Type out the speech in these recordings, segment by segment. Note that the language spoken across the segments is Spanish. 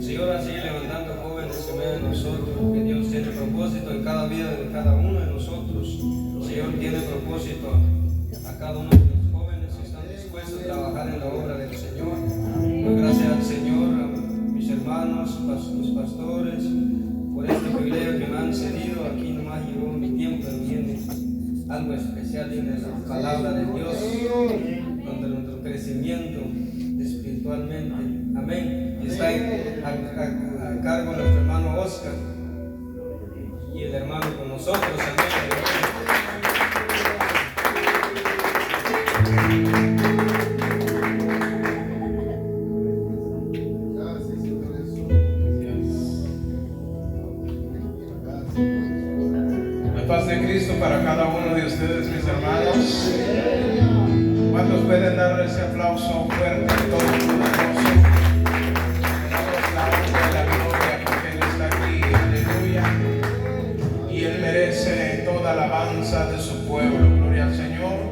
Señor, así levantando jóvenes en medio de nosotros, que Dios tiene propósito en cada vida de cada uno de nosotros. Señor, tiene propósito a cada uno de los jóvenes que están dispuestos a trabajar en la obra del Señor. Doy gracias al Señor, a mis hermanos, los pastores, por este privilegio que me han cedido. Aquí nomás llegó mi tiempo, pero viene algo especial en la palabra de Dios, donde nuestro crecimiento espiritualmente. Amén. Y está a cargo nuestro hermano Oscar y el hermano con nosotros. Amén. La paz de Cristo para cada uno de ustedes, mis hermanos. ¿Cuántos pueden darle ese aplauso fuerte a todo el mundo? La gloria porque Él está aquí, aleluya, y Él merece toda alabanza de su pueblo. Gloria al Señor.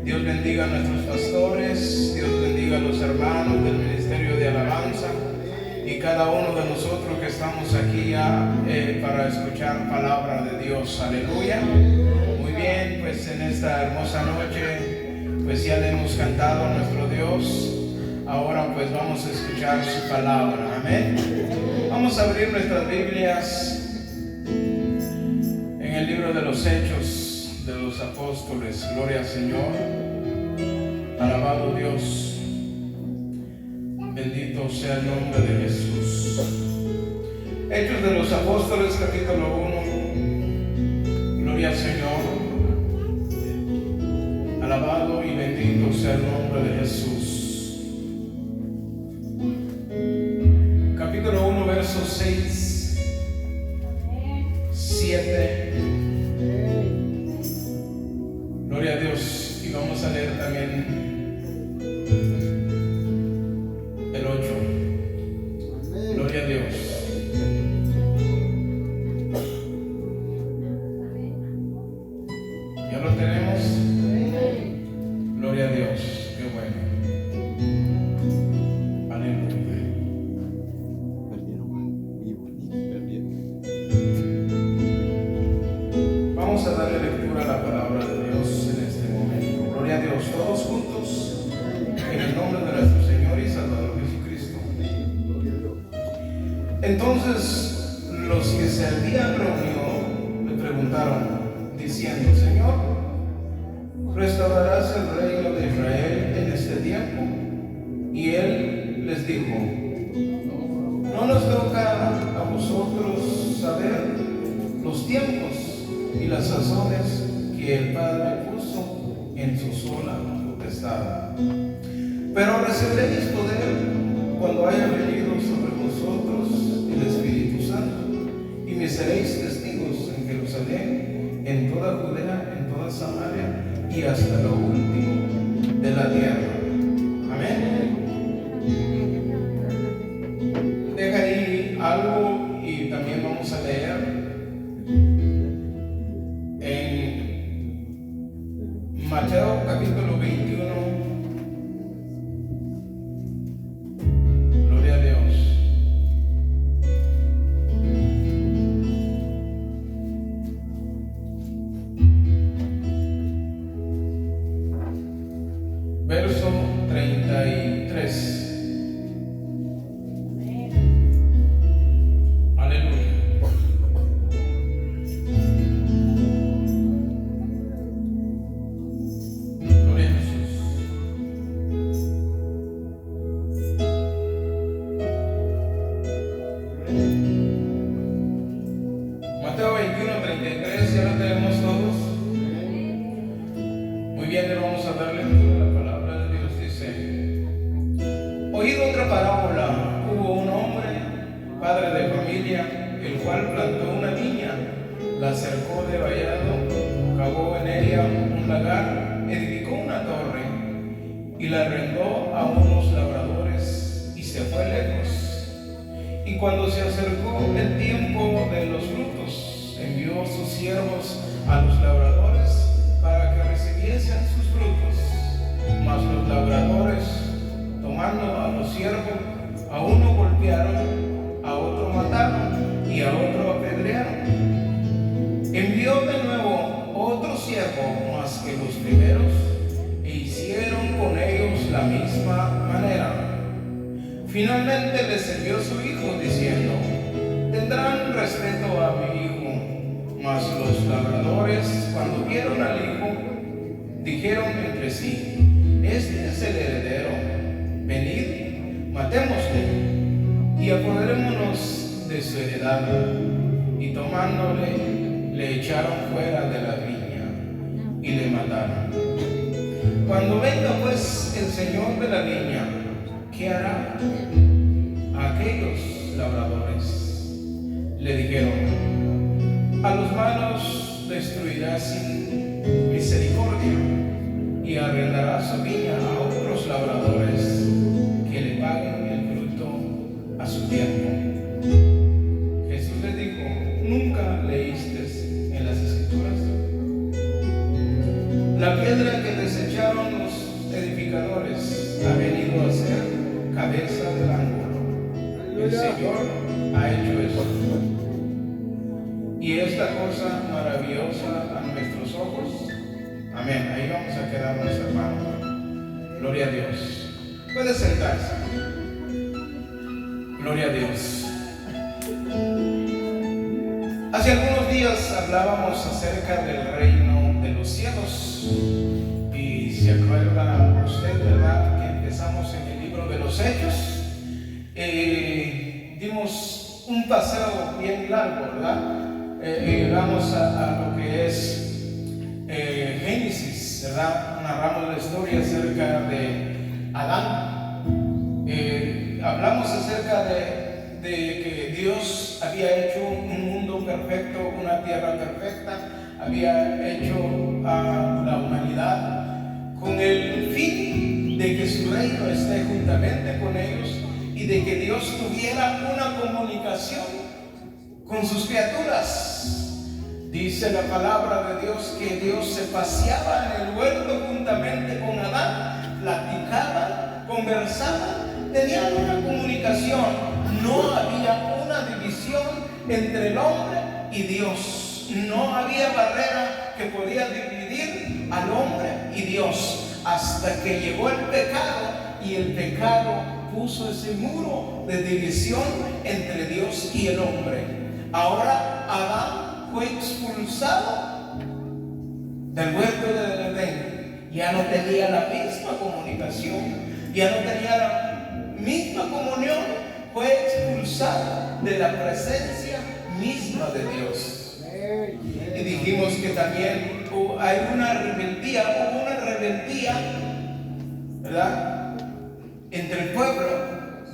Dios bendiga a nuestros pastores, Dios bendiga a los hermanos del ministerio de alabanza y cada uno de nosotros que estamos aquí ya para escuchar palabra de Dios. Aleluya. Muy bien, pues en esta hermosa noche pues ya le hemos cantado a nuestro Dios. Ahora pues vamos a escuchar su palabra. Amén. Vamos a abrir nuestras Biblias en el libro de los Hechos de los Apóstoles. Gloria al Señor. Alabado Dios. Bendito sea el nombre de Jesús. Hechos de los Apóstoles, capítulo 1. Gloria al Señor. Alabado y bendito sea el nombre de Jesús. Capítulo 1, versos 6, 7. Gloria a Dios. Y vamos a leer también el 8. Gloria a Dios. ¿Ya lo tenemos? Gloria a Dios. Qué bueno. Aleluya. Vamos a darle lectura a la palabra de Dios en este momento. Gloria a Dios. Todos juntos, en el nombre de nuestro Señor y Salvador Jesucristo. Entonces los que se habían reunido le preguntaron, diciendo: Señor, ¿restaurarás el reino de Israel en este tiempo? Y él les dijo: no nos toca a vosotros saber los tiempos y las sazones que el Padre puso en su sola potestad. Pero recibiréis poder cuando haya venido sobre vosotros el Espíritu Santo, y me seréis testigos en Jerusalén, en toda Judea, en toda Samaria y hasta lo último de la tierra. Amén. Deja ahí algo y también vamos a leer en Mateo capítulo 21. Gloria a Dios. Verso 33. Aleluya. Gloria a Jesús. Mateo 21:33, ya lo tenemos todos. Muy bien, le vamos a dar lectura a la palabra de Dios. Dice: oído otra parábola, hubo un hombre, padre de familia, el cual plantó una viña, la cercó de vallado, cavó en ella un lagar, edificó una torre y la arrendó a unos labradores y se fue lejos. Y cuando se acercó el tiempo de los frutos, envió sus siervos a los labradores para que recibiesen sus frutos. Mas los labradores, tomando a los siervos, a uno golpearon Finalmente les envió su hijo diciendo: tendrán respeto a mi hijo. Mas los labradores, cuando vieron al hijo, dijeron entre sí: este es el heredero, venid, matémosle y apoderémonos de su heredad. Y tomándole, le echaron fuera de la viña y le mataron. Cuando venga pues el señor de la viña, ¿qué hará? A aquellos labradores le dijeron: a los malos destruirá sin misericordia y arrendará su viña a otros labradores que le paguen el fruto a su tiempo. Jesús les dijo: ¿nunca leíste en las Escrituras? La piedra que desecharon los edificadores ha venido a ser cabeza del ángulo. El Señor ha hecho eso. Y esta cosa maravillosa a nuestros ojos. Amén. Ahí vamos a quedarnos, hermanos. Gloria a Dios. Puede sentarse. Gloria a Dios. Hace algunos días hablábamos acerca del reino de los cielos. Y se acuerda usted, ¿verdad?, que empezamos en el libro de los Hechos. Dimos un paseo bien largo, ¿verdad? Llegamos a lo que es Génesis, ¿verdad? Narramos la historia acerca de Adán. Hablamos acerca de que Dios había hecho un mundo perfecto, una tierra perfecta, había hecho a la humanidad con el fin de que su reino esté juntamente con ellos y de que Dios tuviera una comunicación con sus criaturas. Dice la palabra de Dios que Dios se paseaba en el huerto juntamente con Adán, platicaban, conversaban, tenían una comunicación. No había una división entre el hombre y Dios. No había barrera que podía dividir al hombre y Dios, hasta que llegó el pecado, y el pecado puso ese muro de división entre Dios y el hombre. Ahora Adán fue expulsado del huerto del Edén. Ya no tenía la misma comunicación, ya no tenía la misma comunión. Fue expulsado de la presencia misma de Dios. Y dijimos que también hubo una rebeldía, ¿verdad?, entre el pueblo.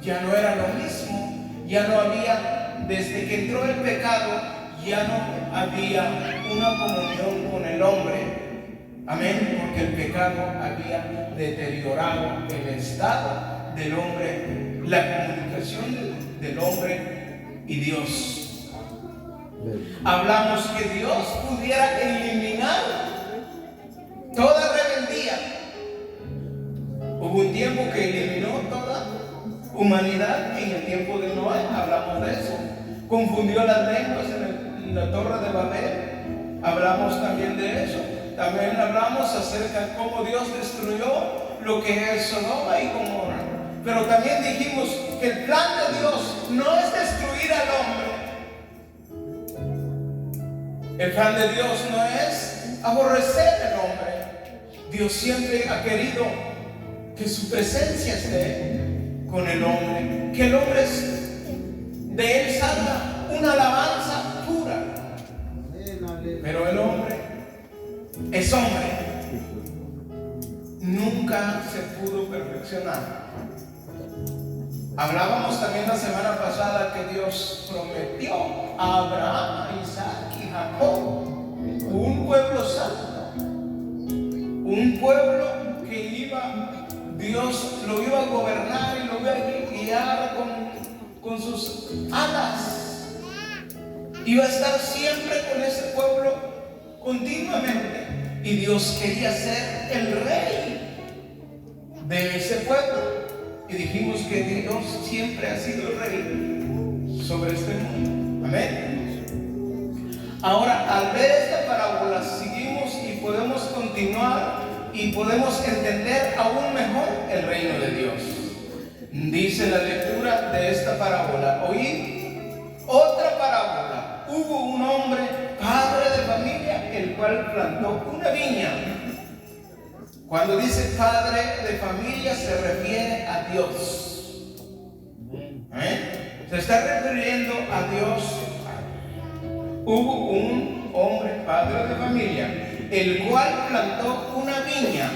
Ya no era lo mismo, ya no había, desde que entró el pecado, ya no había una comunión con el hombre. Amén, porque el pecado había deteriorado el estado del hombre, la comunicación del hombre y Dios. Hablamos que Dios pudiera eliminar toda rebeldía. Hubo un tiempo que eliminó toda humanidad en el tiempo de Noé. Hablamos de eso. Confundió las lenguas en la torre de Babel. Hablamos también de eso. También hablamos acerca de cómo Dios destruyó lo que es Sodoma y Gomorra. Pero también dijimos que el plan de Dios no es destruir al hombre. El plan de Dios no es aborrecer al hombre. Dios siempre ha querido que su presencia esté con el hombre, que el hombre de él salga una alabanza pura. Pero el hombre es hombre, nunca se pudo perfeccionar. Hablábamos también la semana pasada que Dios prometió a Abraham, a Isaac y Jacob un pueblo santo, un pueblo que Dios lo iba a gobernar y lo iba a guiar con sus alas. Iba a estar siempre con ese pueblo continuamente, y Dios quería ser el rey de ese pueblo. Y dijimos que Dios siempre ha sido el rey sobre este mundo. Amén. Ahora, al ver esta parábola, seguimos y podemos continuar y podemos entender aún mejor el reino de Dios. dice la lectura de esta parábola. Oíd otra parábola. Hubo un hombre, padre de familia, el cual plantó una viña. Cuando dice padre de familia se refiere a Dios. Se está refiriendo a Dios. Hubo un hombre, padre de familia, el cual plantó una viña.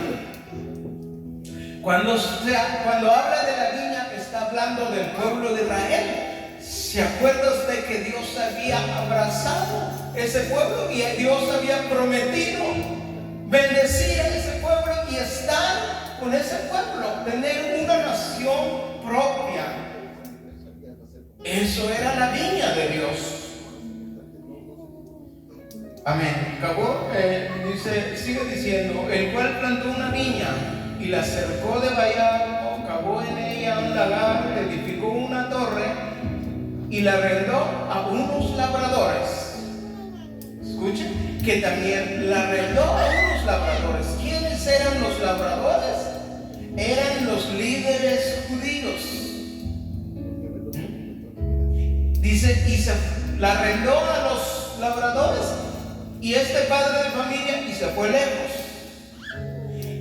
Cuando habla de la viña, está hablando del pueblo de Israel. ¿Se acuerda usted que Dios había abrazado ese pueblo y Dios había prometido bendecir a ese pueblo y estar con ese pueblo, tener una nación propia? Eso era la viña de Dios. Amén. Acabó, sigue diciendo, el cual plantó una viña y la cercó de vallado, cavó en ella un lagar, edificó una torre y la arrendó a unos labradores. Escuchen, que también la arrendó a unos labradores. ¿Quiénes eran los labradores? Eran los líderes judíos. Dice, y la arrendó a los labradores y este padre de familia y se fue lejos.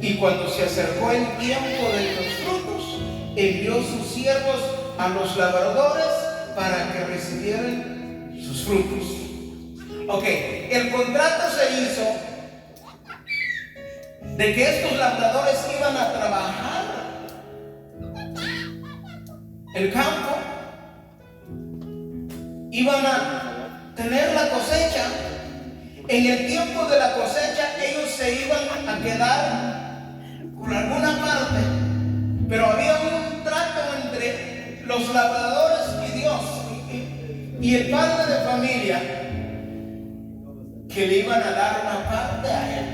Y cuando se acercó el tiempo de los frutos, envió sus siervos a los labradores para que recibieran sus frutos. Ok, el contrato se hizo de que estos labradores iban a trabajar el campo, iban a tener la cosecha. En el tiempo de la cosecha ellos se iban a quedar por alguna parte, pero había un trato entre los labradores y Dios y el padre de familia, que le iban a dar una parte a él.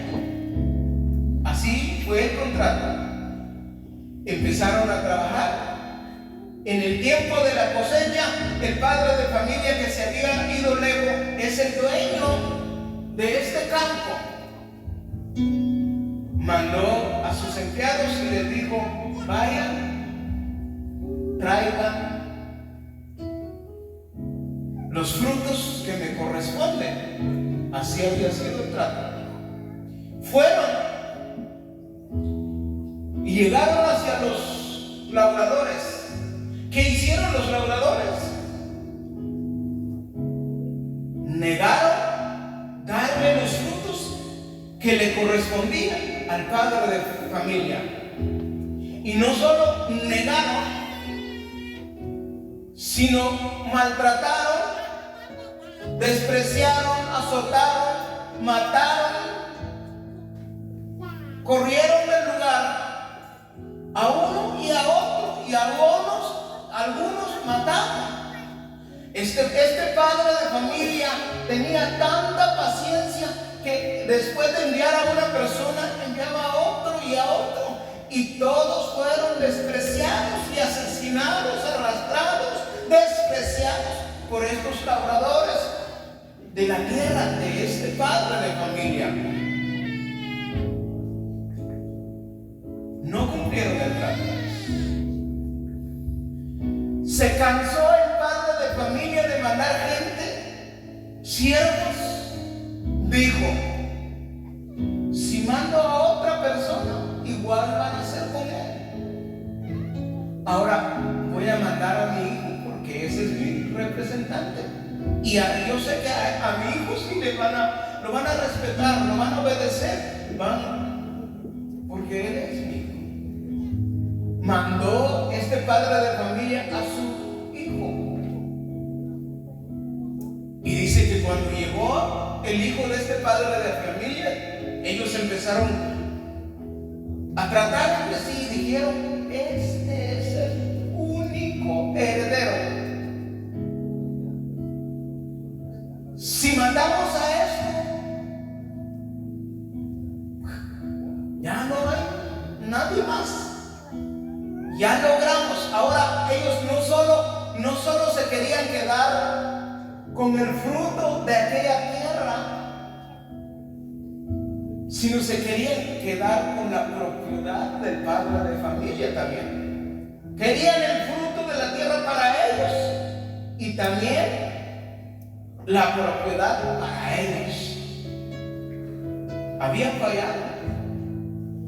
Así fue el contrato. Empezaron a trabajar. En el tiempo de la cosecha, el padre de familia que se había ido lejos es el dueño de este campo. Mandó a sus empleados y les dijo: vayan, traigan los frutos que me corresponden. Así había sido el trato. Fueron y llegaron hacia los labradores. ¿Qué hicieron los labradores? Negaron darle los frutos que le correspondían al padre de familia. Y no solo negaron, sino maltrataron, despreciaron, azotaron, mataron, corrieron del lugar a uno y a otro, y algunos mataron. Este padre de familia tenía tanta paciencia que después de enviar a una persona, enviaba a otro y a otro, y todos fueron despreciados y asesinados, arrastrados, despreciados por estos labradores de la tierra de este padre de familia. No cumplieron el trato. Se cansó el padre de familia de mandar gente, siervos. Dijo: si mando a otra persona, igual van a ser con él. Ahora voy a mandar a mi hijo, porque ese es mi representante. Y yo sé que a mi hijo sí lo van a respetar, lo van a obedecer, porque él es mi hijo. Mandó este padre de familia a su hijo. Y dice que cuando llegó el hijo de este padre de familia, ellos empezaron a tratar entre sí y dijeron: este es el único heredero. Si matamos a esto, ya no hay nadie más. Ya logramos. Ahora ellos no solo se querían quedar con el fruto de aquella tierra, sino se querían quedar con la propiedad del padre de familia también. Querían el fruto de la tierra para ellos y también la propiedad para ellos. Habían fallado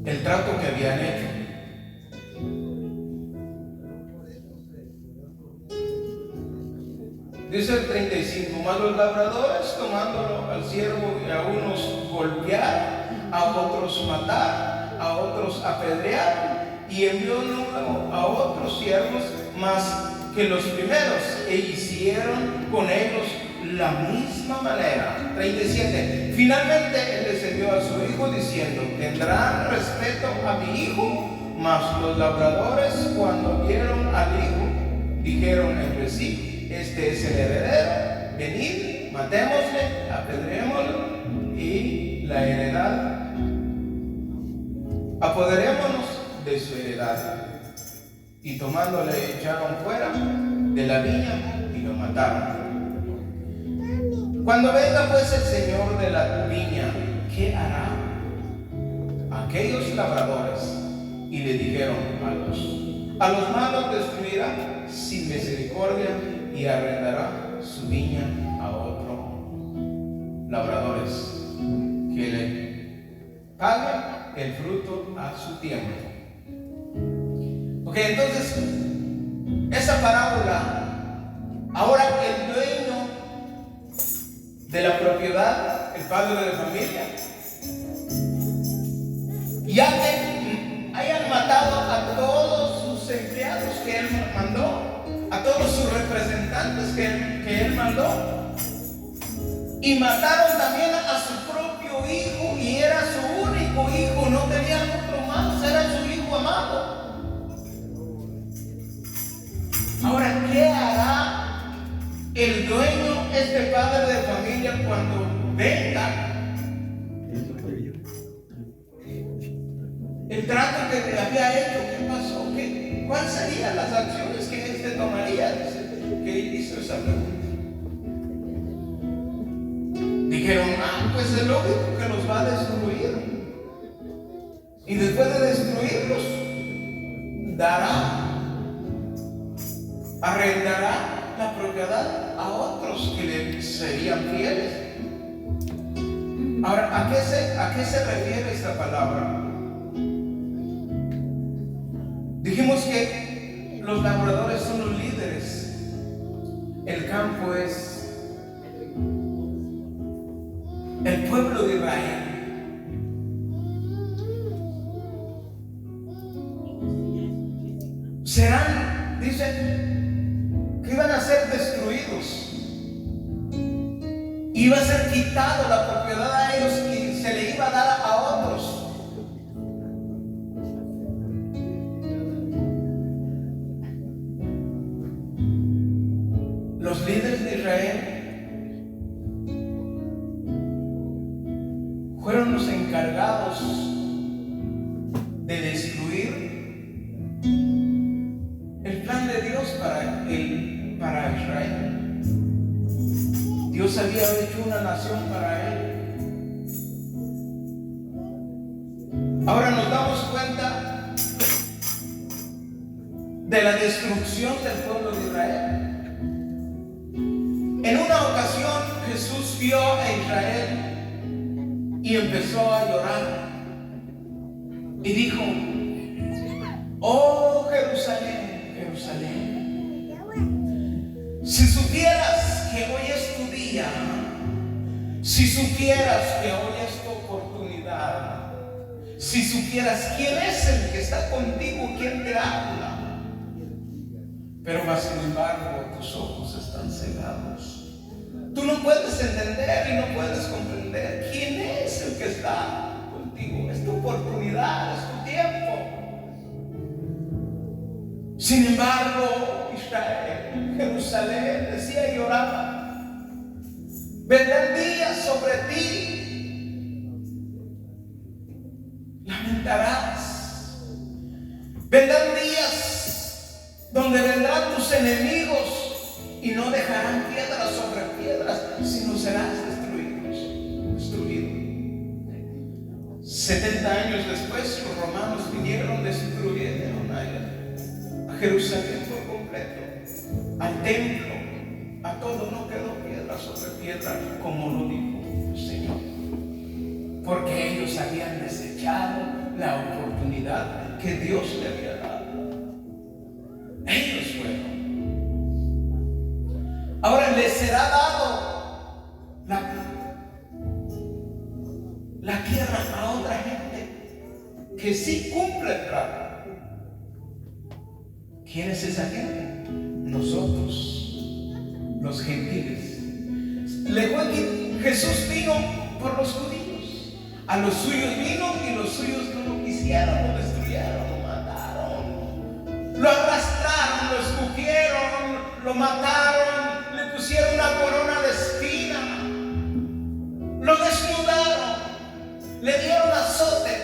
el trato que habían hecho. Dice el 35, mas los labradores tomándolo al siervo y a unos golpearon, a otros mataron, a otros apedrearon, y envió luego a otros siervos más que los primeros, e hicieron con ellos la misma manera. 37, finalmente él les envió a su hijo diciendo, tendrán respeto a mi hijo. Mas los labradores, cuando vieron al hijo, dijeron entre sí, este es el heredero, venid, matémosle, apedreémosle, y la heredad, apoderémonos de su heredad. Y tomándole echaron fuera de la viña y lo mataron. Cuando venga pues el señor de la viña, ¿qué hará? Aquellos labradores, y le dijeron a los malos destruirá sin misericordia y arrendará su viña a otro labradores que le paguen el fruto a su tiempo. Ok, entonces esa parábola, ahora el dueño de la propiedad, el padre de familia, ya que hayan matado a todos sus empleados que él mandó, a todos sus representantes que él mandó, y mataron también a su propio hijo, y era su único hijo, no tenía otro más, era su hijo amado. Ahora, ¿qué hará el dueño, este padre de familia, cuando venga el trato que le había hecho? ¿Qué pasó? ¿Cuáles serían las acciones que éste tomaría? ¿Qué hizo esa pregunta? Dijeron, pues es lógico que los va a destruir. Y después de destruirlos, arrendará la propiedad a otros que le serían fieles. Ahora, ¿a qué se refiere esta palabra? Dijimos que los labradores son los líderes. El campo es el pueblo de Israel. Serán, dicen, que iban a ser destruidos. Iba a ser quitado la propiedad a ellos y se le iba a dar a otros. Los líderes de Israel fueron los encargados de destruir el plan de Dios para Israel. Dios había hecho una nación para él. Ahora nos damos cuenta de la destrucción del pueblo de Israel. En una ocasión Jesús vio a Israel y empezó a llorar y dijo, oh Jerusalén, Jerusalén, si supieras que hoy es tu día, si supieras que hoy es tu oportunidad, si supieras quién es el que está contigo, quién te habla, pero más sin embargo tus ojos están cegados. Tú no puedes entender y no puedes comprender quién es el que está contigo. Es tu oportunidad, es tu tiempo. Sin embargo, Israel, Jerusalén, decía y lloraba, vendrán días sobre ti, lamentarás. Vendrán días donde vendrán tus enemigos y no dejarán piedras sobre piedras, sino serás destruido. 70 años después, los romanos vinieron, destruyeron a Jerusalén por completo, al templo, a todo, no quedó piedra sobre piedra, como lo dijo el Señor, porque ellos habían desechado la oportunidad que Dios le había dado. Ellos fueron. Ahora les será dado la tierra a otra gente que sí cumple el trato. ¿Quién es esa gente? Nosotros, los gentiles. Jesús vino por los judíos. A los suyos vino y los suyos no lo quisieron, lo destruyeron, lo mataron, lo arrastraron, lo escupieron, lo mataron, le pusieron una corona de espina, lo desnudaron, le dieron azotes.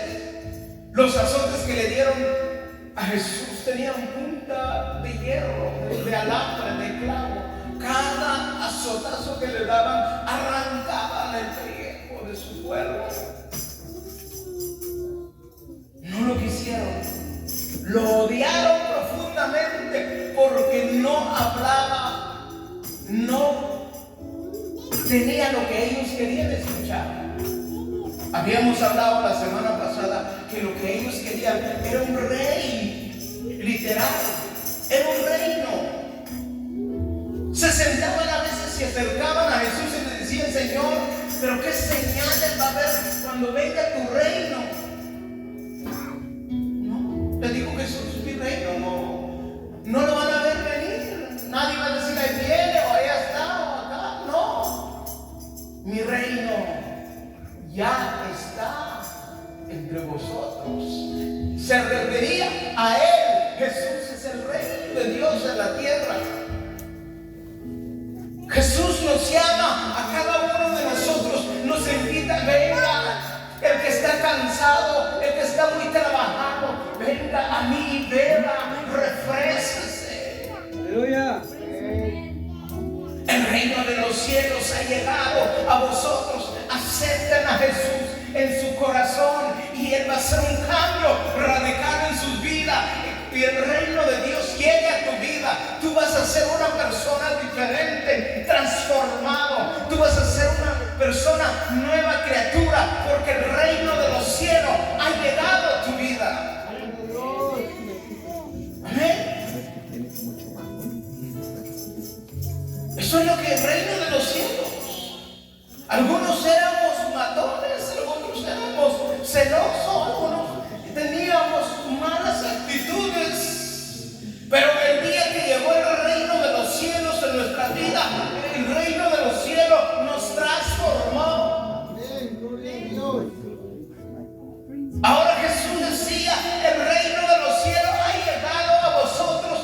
Los azotes que le dieron a Jesús tenían punta de hierro, de alambre, de clavo. Cada azotazo que le daban arrancaban el pellejo de su cuerpo. No lo quisieron, lo odiaron profundamente porque no hablaba, no tenía lo que ellos querían escuchar. Habíamos hablado la semana pasada que lo que ellos querían era un rey, literal, era un reino. Se sentaban a veces, se acercaban a Jesús y le decían: Señor, pero qué señales va a haber cuando venga tu reino. No, le dijo Jesús: mi reino no lo van a ver venir. Nadie va a decir: ahí viene, o allá está, o acá. No, mi reino ya está entre vosotros. Se refería a Él. Jesús es el Rey de Dios en la tierra. Jesús nos llama a cada uno de nosotros, nos invita: venga, el que está cansado, el que está muy trabajado, venga a mí, beba, refrésquese. Aleluya. El reino de los cielos ha llegado a vosotros. Acepten a Jesús en su corazón y Él va a hacer un cambio radical en sus vidas. Y el reino de Dios llegue a tu vida. Tú vas a ser una persona diferente, transformado. Tú vas a ser una persona, nueva criatura, porque el reino de los cielos ha llegado a tu vida. Amén. Eso es lo que el reino de los cielos. Algunos éramos matones, algunos éramos celosos, algunos teníamos malas actitudes. Pero el día que llegó el reino de los cielos en nuestra vida, el reino de los cielos nos transformó. Ahora Jesús decía: el reino de los cielos ha llegado a vosotros.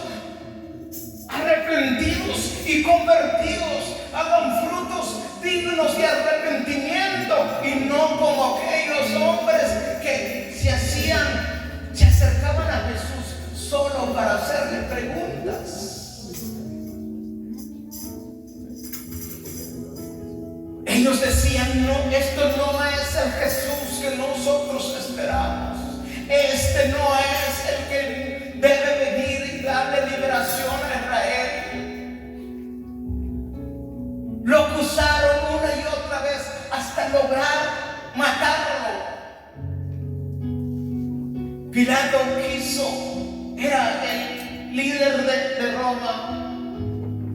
Arrepentidos y convertidos, hagan frutos dignos de arrepentimiento, y no como aquellos hombres que se acercaban a Jesús solo para hacerle preguntas. Ellos decían: no, esto no es el Jesús que nosotros esperamos. Este no es el que debe venir y darle liberación a Israel. Lo acusaron una y otra vez hasta lograr matarlo. Pilato era el líder de Roma,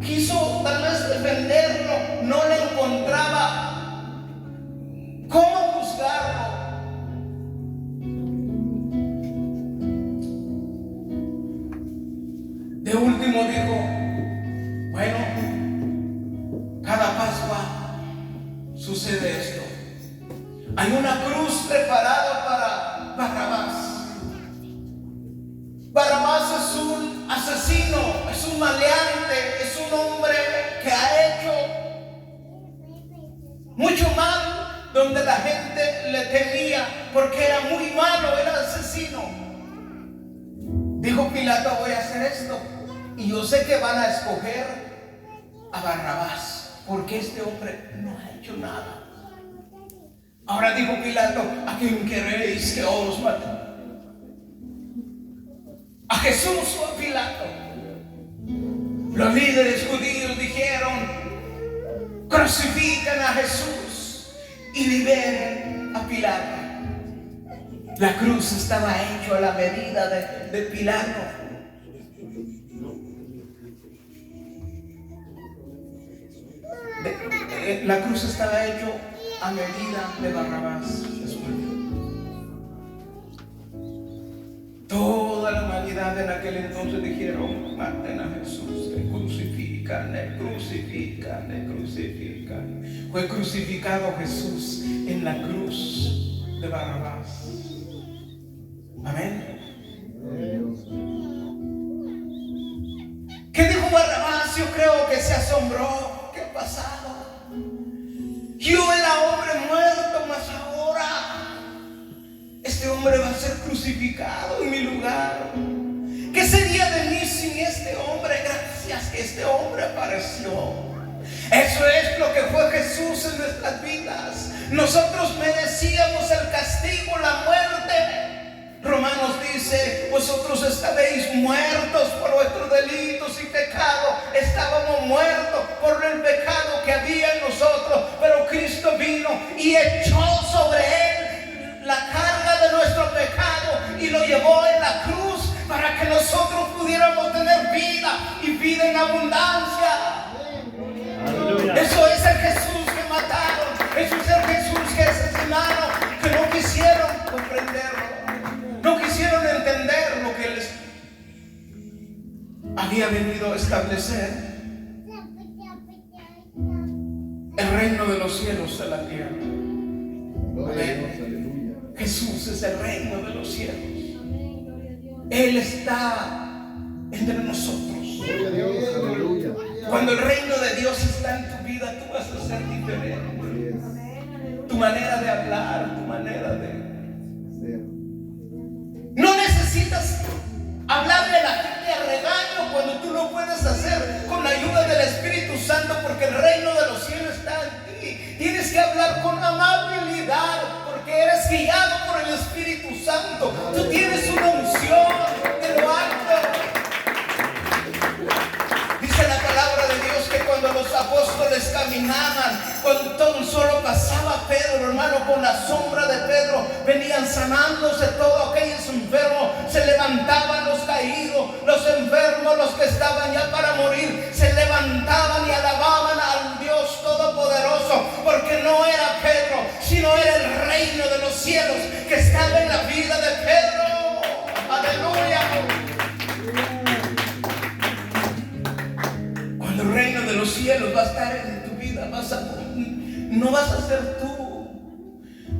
quiso tal vez defenderlo, no le encontraba cómo juzgarlo. De último dijo: bueno, cada Pascua sucede esto. Hay una cruz preparada para Barrabás. Barrabás es un asesino, es un maleante, es un hombre que ha hecho mucho mal, donde la gente le temía porque era muy malo, era asesino. Dijo Pilato: voy a hacer esto, y yo sé que van a escoger a Barrabás, porque este hombre no ha hecho nada. Ahora dijo Pilato: ¿a quién queréis que os mate? ¿A Jesús o a Pilato? Los líderes judíos dijeron: crucifican a Jesús y liberen a Pilato. La cruz estaba hecha a la medida de Pilato. La cruz estaba hecha a medida de Barrabás. Toda la humanidad en aquel entonces dijeron: maten a Jesús, le crucifican, le crucifican, le crucifican. Fue crucificado Jesús en la cruz de Barrabás. Amén. ¿Qué dijo Barrabás? Yo creo que se asombró. ¿Qué ha pasado? Yo era hombre muerto, mas ahora este hombre va a ser crucificado en mi lugar. ¿Qué sería de mí sin este hombre? Gracias que este hombre apareció. Eso es lo que fue Jesús en nuestras vidas. Nosotros merecíamos el castigo, la muerte. Romanos dice: vosotros estabais muertos por vuestros delitos y pecados. Estábamos muertos por el pecado que había en nosotros, pero Cristo vino y echó sobre él la carga de nuestro pecado y lo llevó en la cruz para que nosotros pudiéramos tener vida y vida en abundancia. Aleluya. Eso es el Jesús que mataron. Eso es el Jesús que asesinaron, que no quisieron comprenderlo. No quisieron entender lo que Él había venido a establecer. El reino de los cielos en la tierra. Amén. Jesús es el reino de los cielos. Él está entre nosotros. Cuando el reino de Dios está en tu vida, tú vas a ser diferente. Tu manera de hablar, tu manera de... No necesitas hablarle a la gente a regaño cuando tú lo puedes hacer con la ayuda del Espíritu Santo, porque el reino de los cielos está en ti. Tienes que hablar con amabilidad porque eres guiado por el Espíritu Santo. Tú tienes una unción de lo alto. Dice la palabra de Dios que cuando los apóstoles caminaban, cuando todo solo pasaba Pedro, hermano, con la sombra de Pedro, venían sanándose todos aquellos enfermos, se levantaban los caídos, los enfermos, los que estaban ya para morir, se levantaban y alababan al Dios Todopoderoso, porque no era Pedro, sino era el reino de los cielos que estaba en la vida de Pedro. Aleluya. Cuando el reino de los cielos va a estar en tu vida, no vas a ser tú.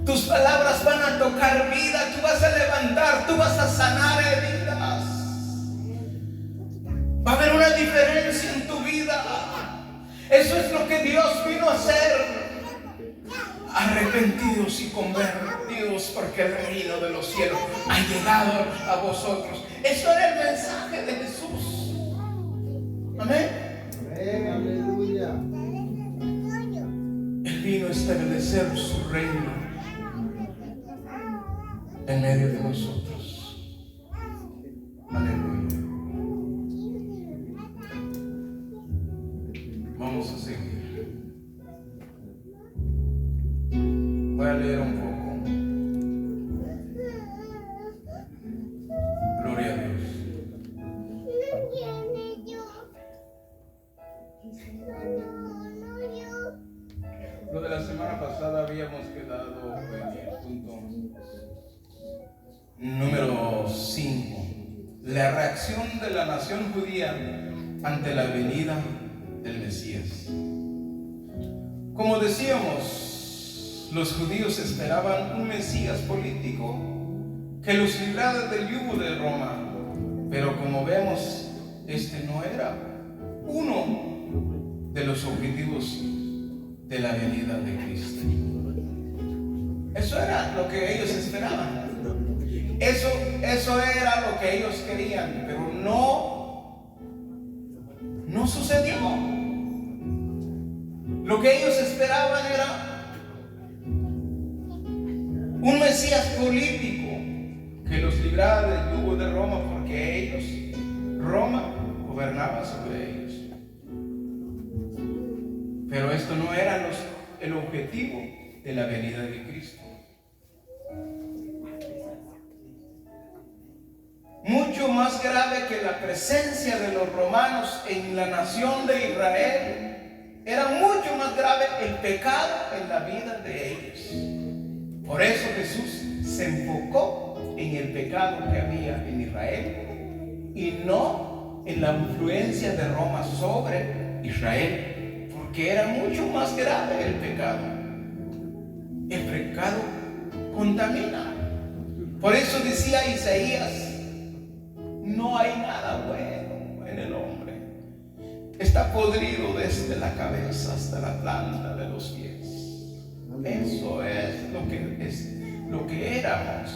Tus palabras van a tocar vida, tú vas a levantar, tú vas a sanar heridas. Va a haber una diferencia en tu vida. Eso es lo que Dios vino a hacer. Arrepentidos y convertidos, porque el reino de los cielos ha llegado a vosotros. Eso era el mensaje de Jesús. Amén. Aleluya. Él vino a establecer su reino en medio de nosotros. Aleluya. Vamos a seguir. Voy a leer un poco. Gloria a Dios. Lo de la semana pasada habíamos quedado en el punto número 5. La reacción de la nación judía ante la venida del Mesías. Como decíamos, los judíos esperaban un Mesías político que los librara del yugo de Roma. Pero como vemos, este no era uno de los objetivos de la venida de Cristo. Eso era lo que ellos esperaban. Eso era lo que ellos querían, pero no sucedió. Lo que ellos esperaban era un Mesías político que los librara del yugo autógrafos de Roma porque Roma gobernaba sobre ellos. Pero esto no era el objetivo de la venida de Cristo. Mucho más grave que la presencia de los romanos en la nación de Israel, era mucho más grave el pecado en la vida de ellos. Por eso Jesús se enfocó en el pecado que había en Israel y no en la influencia de Roma sobre Israel, porque era mucho más grave el pecado. El pecado contamina. Por eso decía Isaías: no hay nada bueno en el hombre. Está podrido desde la cabeza hasta la planta de los pies. Eso es lo que éramos,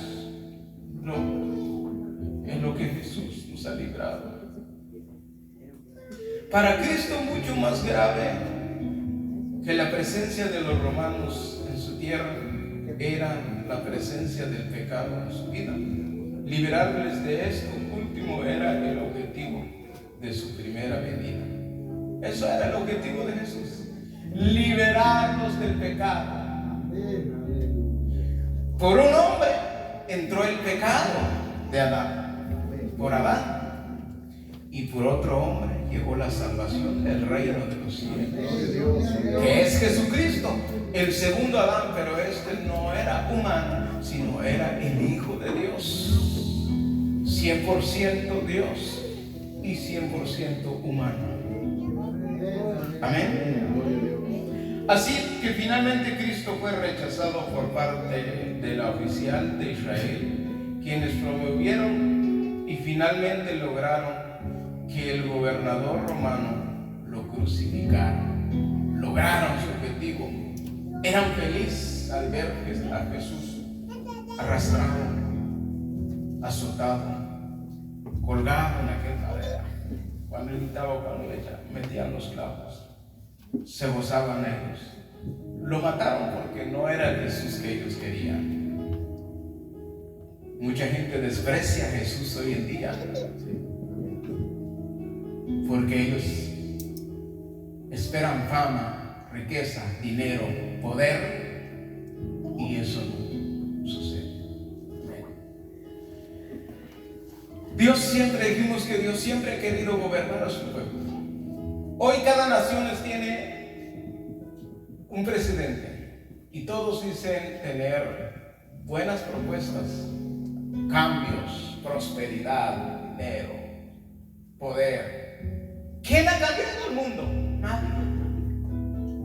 en lo que Jesús nos ha librado. Para Cristo mucho más grave que la presencia de los romanos en su tierra era la presencia del pecado en su vida. Liberarles de esto último era el objetivo de su primera venida. Eso era el objetivo de Jesús: liberarlos del pecado. Por un hombre entró el pecado de Adán, por Adán, y por otro hombre llegó la salvación del reino de los cielos, que es Jesucristo, el segundo Adán. Pero este no era humano, sino era el Hijo de Dios, 100% Dios y 100% humano. Amén. Así que finalmente Cristo fue rechazado por parte de la oficial de Israel, quienes promovieron y finalmente lograron que el gobernador romano lo crucificara. Lograron su objetivo. Eran felices al ver a Jesús arrastrado, azotado, colgado en aquel madera. Cuando gritaba, cuando le metían los clavos, se gozaban ellos. Lo mataron porque no era el Jesús que ellos querían. Mucha gente desprecia a Jesús hoy en día porque ellos esperan fama, riqueza, dinero, poder, y eso no sucede. Dios siempre, dijimos que Dios siempre ha querido gobernar a su pueblo. Hoy cada nación tiene un presidente y todos dicen tener buenas propuestas, cambios, prosperidad, dinero, poder. ¿Quién ha cambiado el mundo? Nadie.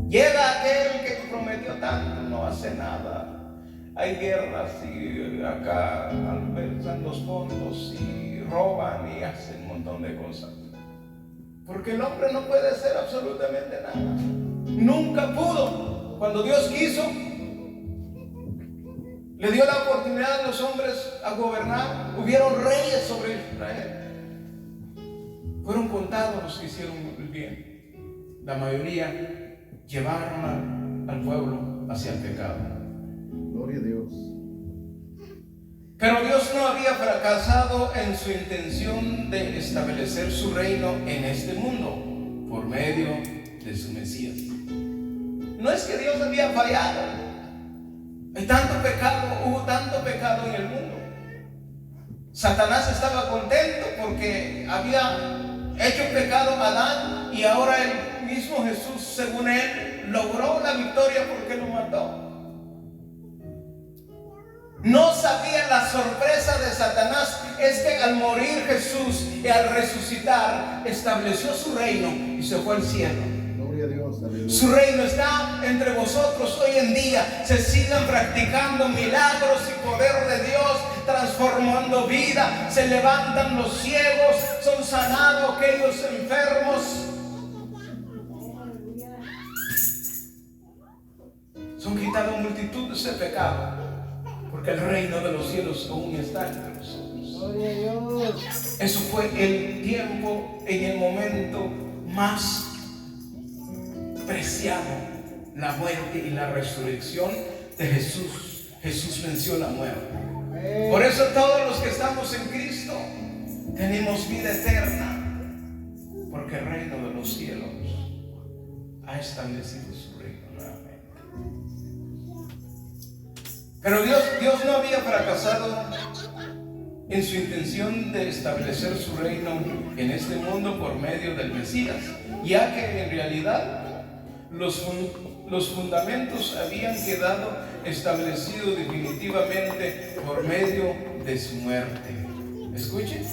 Llega aquel que prometió tanto, no hace nada. Hay guerras y acá albergan los fondos y roban y hacen un montón de cosas. Porque el hombre no puede hacer absolutamente nada. Nunca pudo. Cuando Dios quiso, le dio la oportunidad a los hombres a gobernar. Hubieron reyes sobre Israel. Fueron contados los que hicieron el bien. La mayoría llevaron al pueblo hacia el pecado. Gloria a Dios. Pero Dios no había fracasado en su intención de establecer su reino en este mundo por medio de su Mesías. No es que Dios había fallado. Hay tanto pecado, hubo tanto pecado en el mundo. Satanás estaba contento porque había hecho pecado a Adán, y ahora el mismo Jesús, según él, logró la victoria porque lo mató. No sabía la sorpresa de Satanás es que al morir Jesús y al resucitar estableció su reino y se fue al cielo. Gloria a Dios. Aleluya. Su reino está entre vosotros hoy en día. Se sigan practicando milagros y poder de Dios, transformando vida. Se levantan los ciegos, son sanados aquellos enfermos. Son quitados multitudes de pecado, porque el reino de los cielos aún está entre nosotros. Gloria a Dios. Eso fue el tiempo, en el momento más preciado, la muerte y la resurrección de Jesús. Jesús venció la muerte. Por eso todos los que estamos en Cristo tenemos vida eterna, porque el reino de los cielos ha establecido su reino nuevamente. Pero Dios no había fracasado en su intención de establecer su reino en este mundo por medio del Mesías, ya que en realidad los fundamentos habían quedado establecidos definitivamente por medio de su muerte. Escuchen.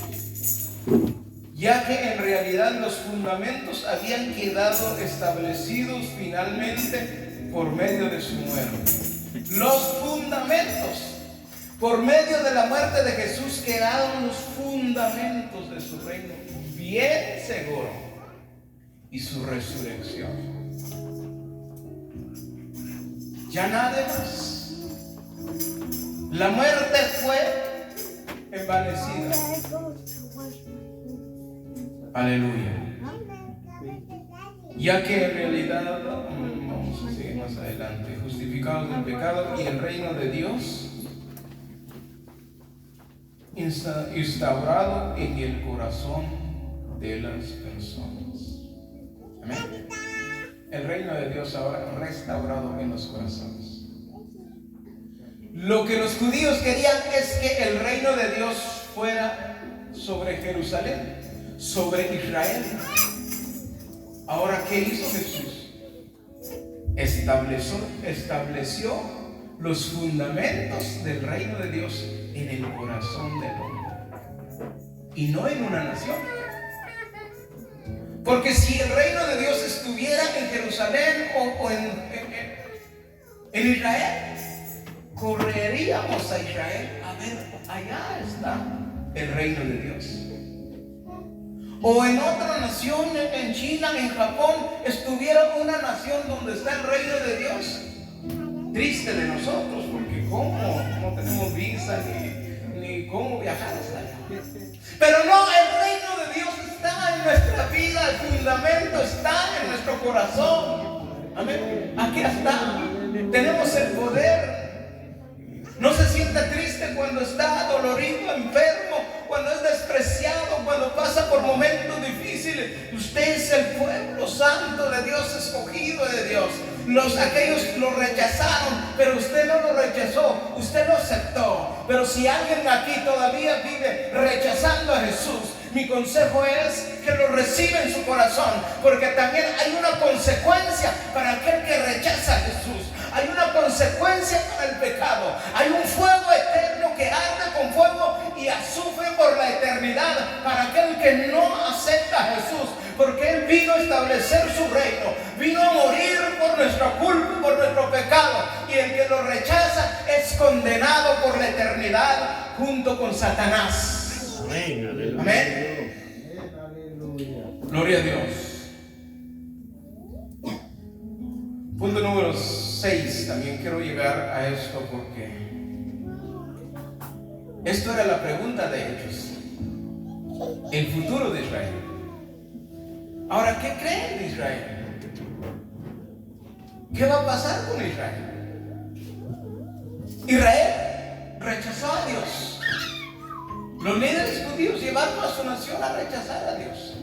Ya que en realidad los fundamentos habían quedado establecidos finalmente por medio de su muerte. Los fundamentos. Por medio de la muerte de Jesús quedaron los fundamentos de su reino bien seguro, y su resurrección. Ya nada más. La muerte fue envanecida. Aleluya. Ya que en realidad, vamos a seguir más adelante, justificados del pecado y el reino de Dios instaurado en el corazón de las personas. Amén. El reino de Dios ahora restaurado en los corazones. Lo que los judíos querían es que el reino de Dios fuera sobre Jerusalén, sobre Israel. Ahora, ¿qué hizo Jesús? Estableció los fundamentos del reino de Dios en el corazón del hombre, y no en una nación. Porque si el reino de Dios estuviera en Jerusalén o en Israel, correríamos a Israel a ver, allá está el reino de Dios. O en otra nación, en China, en Japón, estuviera una nación donde está el reino de Dios. Triste de nosotros, porque ¿cómo? No tenemos visa ni cómo viajar hasta allá. Pero no, el reino de Dios está en nuestra vida, el fundamento está en nuestro corazón. Amén. Aquí está. Tenemos el poder. No se sienta triste cuando está dolorido, enfermo, cuando es despreciado, cuando pasa por momentos difíciles. Usted es el pueblo santo de Dios, escogido de Dios. Aquellos lo rechazaron, pero usted no lo rechazó, usted lo aceptó. Pero si alguien aquí todavía vive rechazando a Jesús, mi consejo es que lo reciba en su corazón, porque también hay una consecuencia para aquel que rechaza a Jesús. Hay una consecuencia para el pecado. Hay un fuego eterno que arde con fuego y azufre por la eternidad para aquel que no acepta a Jesús, porque Él vino a establecer su reino, vino a morir por nuestra culpa y por nuestro pecado, y el que lo rechaza es condenado por la eternidad junto con Satanás. Amén. Amén. Aleluya. Gloria a Dios. Punto número 6. También quiero llegar a esto porque esto era la pregunta de ellos. El futuro de Israel. Ahora, ¿qué creen de Israel? ¿Qué va a pasar con Israel? Israel rechazó a Dios. Los líderes judíos llevaron a su nación a rechazar a Dios.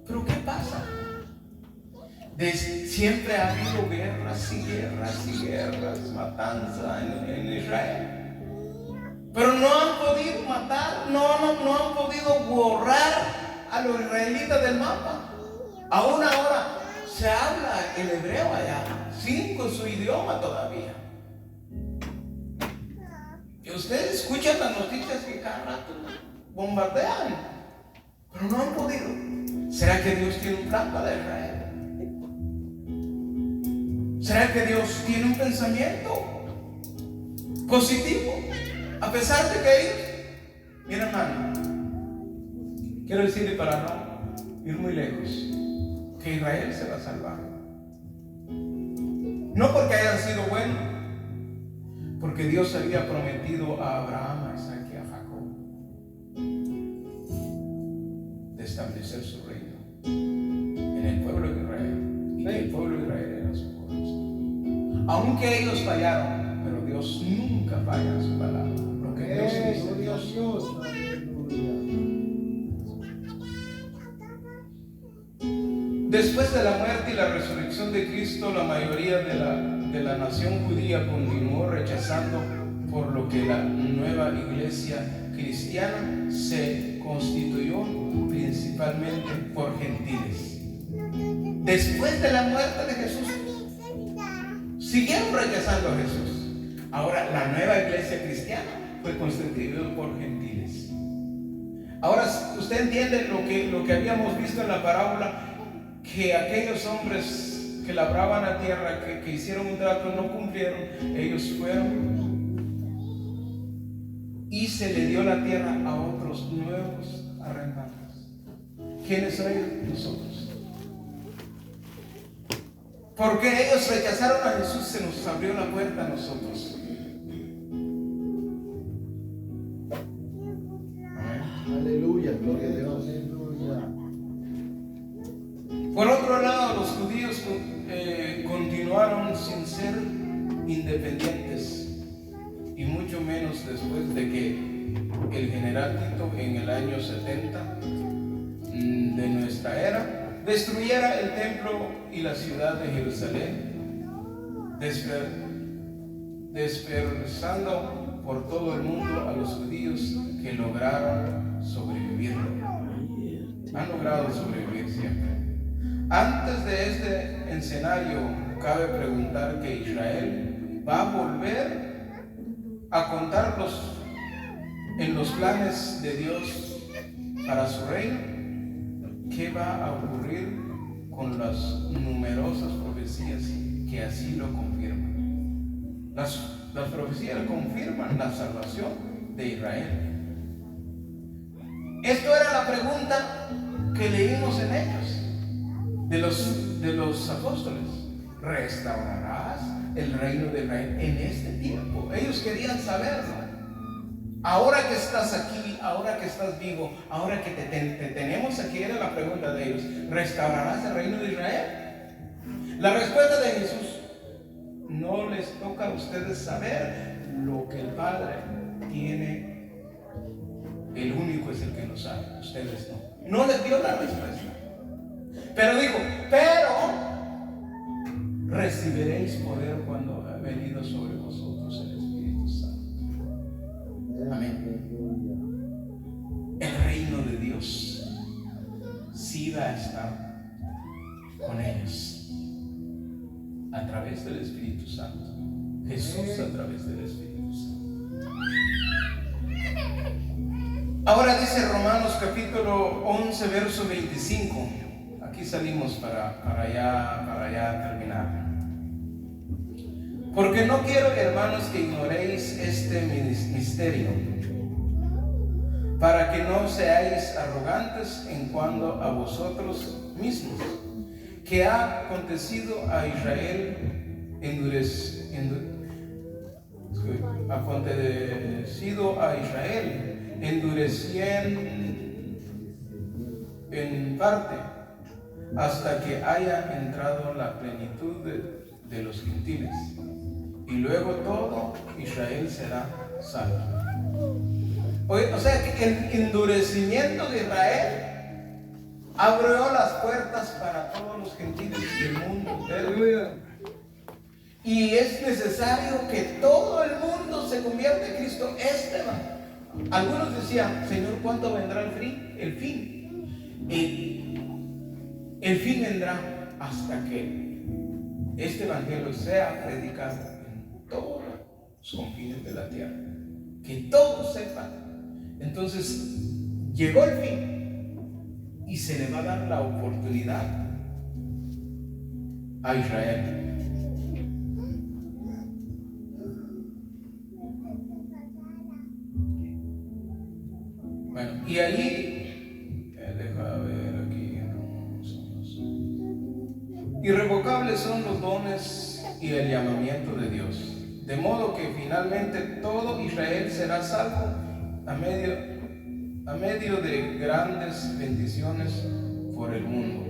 Pero ¿qué pasa? Siempre ha habido guerras y guerras y guerras, matanza en Israel. Pero no han podido matar, no han podido borrar a los israelitas del mapa. Aún ahora se habla el hebreo allá, 5 su idioma todavía. Y ustedes escuchan las noticias que cada rato bombardean, pero no han podido. ¿Será que Dios tiene un plan para Israel? ¿Será que Dios tiene un pensamiento positivo? A pesar de que ellos, mira hermano, quiero decirle para no ir muy lejos, que Israel se va a salvar. No porque hayan sido buenos, porque Dios había prometido a Abraham, a Isaac y a Jacob de establecer su reino en el pueblo de Israel, y que el pueblo de Israel era su pueblo. Aunque ellos fallaron, pero Dios nunca falla en su palabra. Lo porque Dios es Gloria a Dios. Dios. Aleluya. Después de la muerte y la resurrección de Cristo, la mayoría de la nación judía continuó rechazando, por lo que la nueva iglesia cristiana se constituyó principalmente por gentiles. Después de la muerte de Jesús, siguieron rechazando a Jesús. Ahora la nueva iglesia cristiana fue constituida por gentiles. Ahora usted entiende lo que habíamos visto en la parábola, que aquellos hombres que labraban la tierra, que hicieron un trato, no cumplieron. Ellos fueron y se le dio la tierra a otros nuevos arrendantes. ¿Quiénes son ellos? Nosotros. Porque ellos rechazaron a Jesús, se nos abrió la puerta a nosotros. Aleluya. Gloria a Dios. Aleluya. Por otro lado, los judíos continuaron sin ser independientes, y mucho menos después de que el general Tito en el año 70 de nuestra era destruyera el templo y la ciudad de Jerusalén, dispersando por todo el mundo a los judíos que lograron sobrevivir. Han logrado sobrevivir siempre. Antes de este escenario, cabe preguntar que Israel va a volver a contar en los planes de Dios para su reino. ¿Qué va a ocurrir con las numerosas profecías que así lo confirman? Las profecías confirman la salvación de Israel. Esto era la pregunta que leímos en Hechos de los apóstoles. ¿Restaurarás el reino de Israel en este tiempo? Ellos querían saberlo. Ahora que estás aquí, ahora que estás vivo, ahora que te tenemos aquí, era la pregunta de ellos. ¿Restaurarás el reino de Israel? La respuesta de Jesús: no les toca a ustedes saber lo que el Padre tiene. El único es el que lo sabe, ustedes no. No les dio la respuesta. Pero dijo: pero recibiréis poder cuando ha venido sobre vosotros el Espíritu Santo. Amén. El reino de Dios sí va a estar con ellos a través del Espíritu Santo. Jesús a través del Espíritu Santo. Ahora dice Romanos capítulo 11 verso 25. Aquí salimos para ya terminar. Porque no quiero, hermanos, que ignoréis este misterio, para que no seáis arrogantes en cuanto a vosotros mismos, que ha acontecido a Israel endureciendo en parte, hasta que haya entrado la plenitud de los gentiles, y luego todo Israel será salvo. O sea que el endurecimiento de Israel abrió las puertas para todos los gentiles del mundo entero. Y es necesario que todo el mundo se convierta en Cristo. Algunos decían: Señor, ¿cuándo vendrá el fin? El fin vendrá hasta que este evangelio sea predicado en todos los confines de la tierra, que todos sepan. Entonces llegó el fin y se le va a dar la oportunidad a Israel. Bueno, y allí deja ver aquí. Irrevocables son los dones y el llamamiento de Dios, de modo que finalmente todo Israel será salvo a medio de grandes bendiciones por el mundo.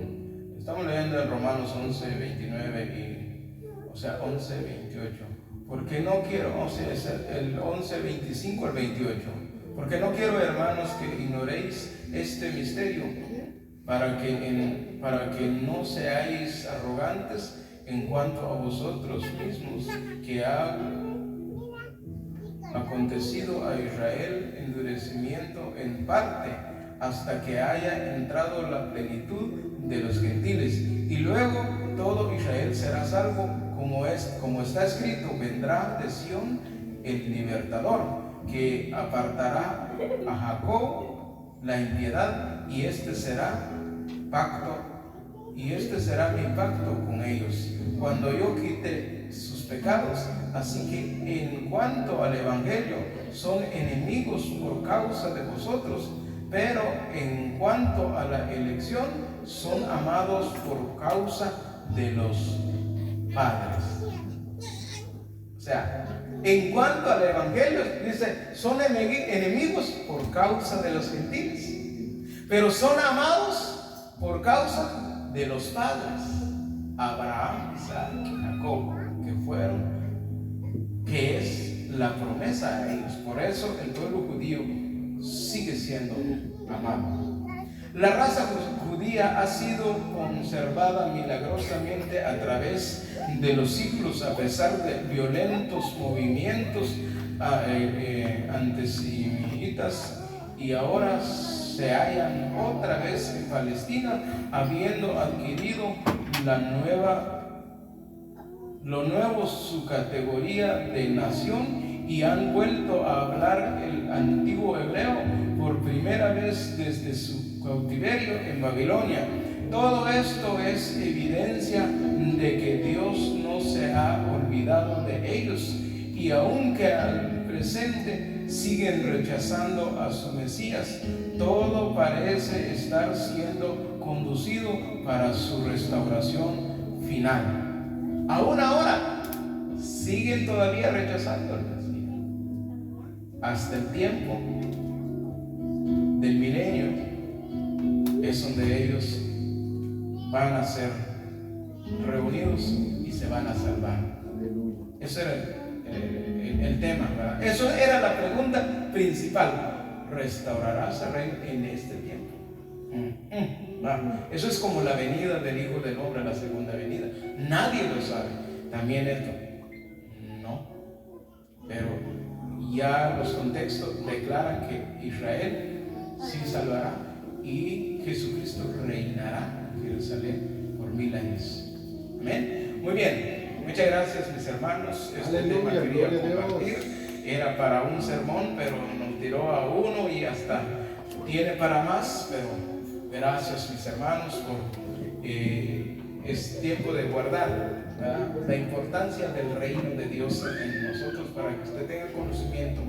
Estamos leyendo en Romanos 11, 29 11, 28. Porque no quiero, o sea, es el 11, 25 al 28. Porque no quiero, hermanos, que ignoréis este misterio, para que no seáis arrogantes en cuanto a vosotros mismos, que ha acontecido a Israel endurecimiento en parte, hasta que haya entrado la plenitud de los gentiles, y luego todo Israel será salvo, como está escrito: vendrá de Sión el libertador, que apartará a Jacob la impiedad, y este será mi pacto con ellos, cuando yo quite sus pecados. Así que en cuanto al evangelio, son enemigos por causa de vosotros, pero en cuanto a la elección, son amados por causa de los padres. O sea, en cuanto al evangelio, dice, son enemigos por causa de los gentiles, pero son amados por causa de los padres, Abraham, Isaac y Jacob, que es la promesa a ellos. Por eso el pueblo judío sigue siendo amado. La raza judía ha sido conservada milagrosamente a través de los siglos, a pesar de violentos movimientos antisemitas, y ahora se hallan otra vez en Palestina, habiendo adquirido lo nuevo su categoría de nación, y han vuelto a hablar el antiguo hebreo por primera vez desde su cautiverio en Babilonia. Todo esto es evidencia de que Dios no se ha olvidado de ellos, y aunque al presente siguen rechazando a su Mesías, todo parece estar siendo conducido para su restauración final. Aún ahora siguen todavía rechazando al Mesías. Hasta el tiempo del milenio es donde ellos van a ser reunidos y se van a salvar. Ese era el tema, ¿verdad? Eso era la pregunta principal. ¿Restaurarás el reino en este tiempo? Eso es como la venida del Hijo del Hombre, la segunda venida. Nadie lo sabe. También esto, no. Pero ya los contextos declaran que Israel sí salvará y Jesucristo reinará en Jerusalén por 1000 años. Amén. Muy bien. Muchas gracias, mis hermanos. Este tema quería compartir. Era para un sermón, pero nos tiró a uno y hasta tiene para más. Pero gracias, mis hermanos, por es tiempo de guardar la importancia del reino de Dios en nosotros, para que usted tenga conocimiento